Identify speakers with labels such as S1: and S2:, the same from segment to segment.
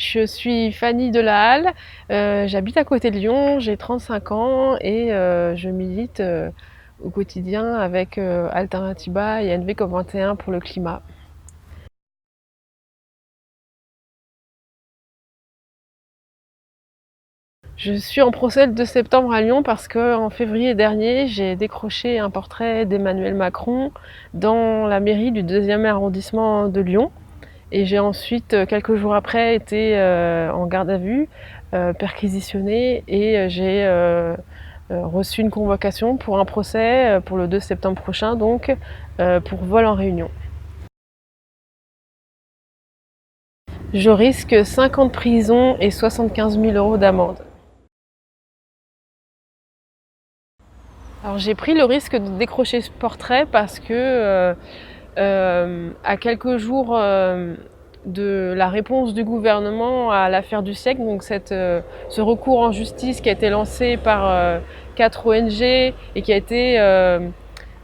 S1: Je suis Fanny Delahalle, j'habite à côté de Lyon, j'ai 35 ans et je milite au quotidien avec Alternativa et NV COP21 pour le climat. Je suis en procès le 2 septembre à Lyon parce qu'en février dernier, j'ai décroché un portrait d'Emmanuel Macron dans la mairie du 2e arrondissement de Lyon. Et j'ai ensuite, quelques jours après, été en garde à vue, perquisitionnée et j'ai reçu une convocation pour un procès pour le 2 septembre prochain, donc pour vol en réunion. Je risque 5 ans de prison et 75 000 € d'amende. Alors j'ai pris le risque de décrocher ce portrait parce que à quelques jours de la réponse du gouvernement à l'affaire du siècle, donc ce recours en justice qui a été lancé par 4 ONG et qui a été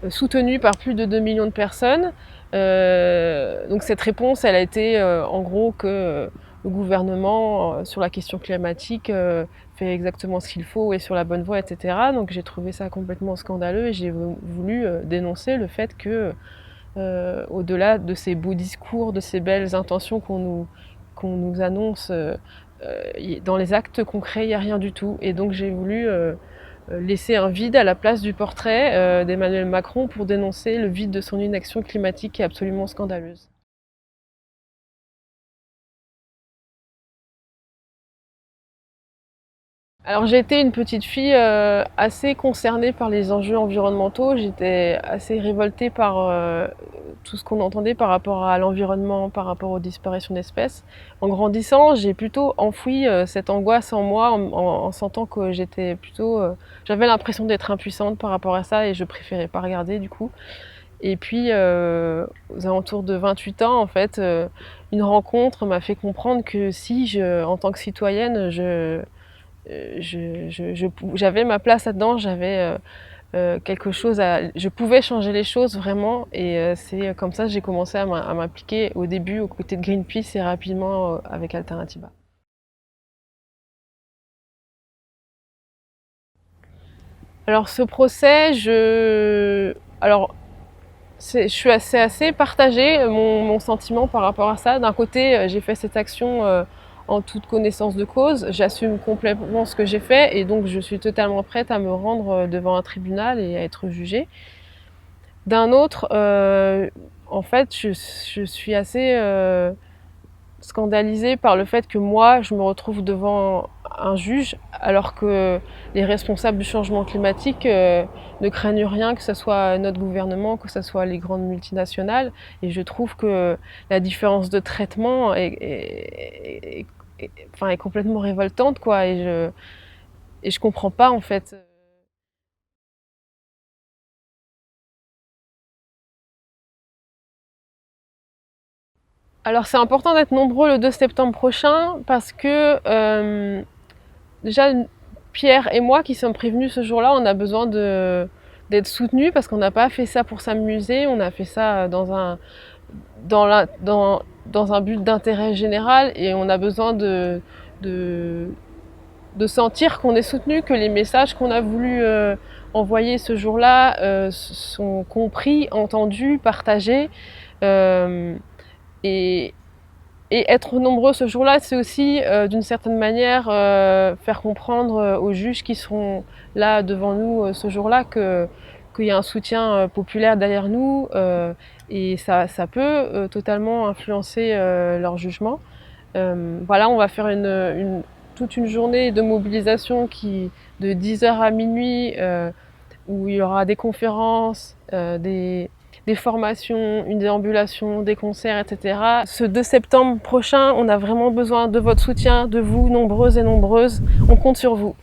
S1: soutenu par plus de 2 millions de personnes. Donc cette réponse, elle a été en gros que le gouvernement sur la question climatique fait exactement ce qu'il faut, est sur la bonne voie, etc. Donc j'ai trouvé ça complètement scandaleux et j'ai voulu dénoncer le fait que au-delà de ces beaux discours, de ces belles intentions qu'on nous annonce, dans les actes concrets, il n'y a rien du tout. Et donc j'ai voulu laisser un vide à la place du portrait d'Emmanuel Macron pour dénoncer le vide de son inaction climatique qui est absolument scandaleuse. Alors j'ai été une petite fille assez concernée par les enjeux environnementaux. J'étais assez révoltée par tout ce qu'on entendait par rapport à l'environnement, par rapport aux disparitions d'espèces. En grandissant, j'ai plutôt enfoui cette angoisse en moi en sentant que j'avais l'impression d'être impuissante par rapport à ça et je préférais pas regarder du coup. Et puis aux alentours de 28 ans, en fait, une rencontre m'a fait comprendre que si en tant que citoyenne, j'avais ma place là-dedans, j'avais quelque chose je pouvais changer les choses vraiment, et c'est comme ça que j'ai commencé à m'impliquer au début aux côtés de Greenpeace et rapidement avec Alternativa. Alors ce procès, je suis assez partagée, mon sentiment par rapport à ça. D'un côté, j'ai fait cette action en toute connaissance de cause, j'assume complètement ce que j'ai fait et donc je suis totalement prête à me rendre devant un tribunal et à être jugée. D'un autre, en fait, je suis assez scandalisée par le fait que moi, je me retrouve devant un juge alors que les responsables du changement climatique ne craignent rien, que ce soit notre gouvernement, que ce soit les grandes multinationales. Et je trouve que la différence de traitement est complètement révoltante, quoi. Et je comprends pas, en fait. Alors c'est important d'être nombreux le 2 septembre prochain parce que déjà Pierre et moi qui sommes prévenus ce jour-là, on a besoin d'être soutenus parce qu'on n'a pas fait ça pour s'amuser, on a fait ça dans un but d'intérêt général et on a besoin de, de sentir qu'on est soutenu, que les messages qu'on a voulu envoyer ce jour-là sont compris, entendus, partagés. Euh, et, Et être nombreux ce jour-là, c'est aussi, d'une certaine manière, faire comprendre aux juges qui seront là devant nous ce jour-là qu'il y a un soutien populaire derrière nous et ça peut totalement influencer leur jugement. Voilà, on va faire toute une journée de mobilisation de 10 h à minuit où il y aura des conférences, des formations, une déambulation, des concerts, etc. Ce 2 septembre prochain, on a vraiment besoin de votre soutien, de vous, nombreuses et nombreuses. On compte sur vous.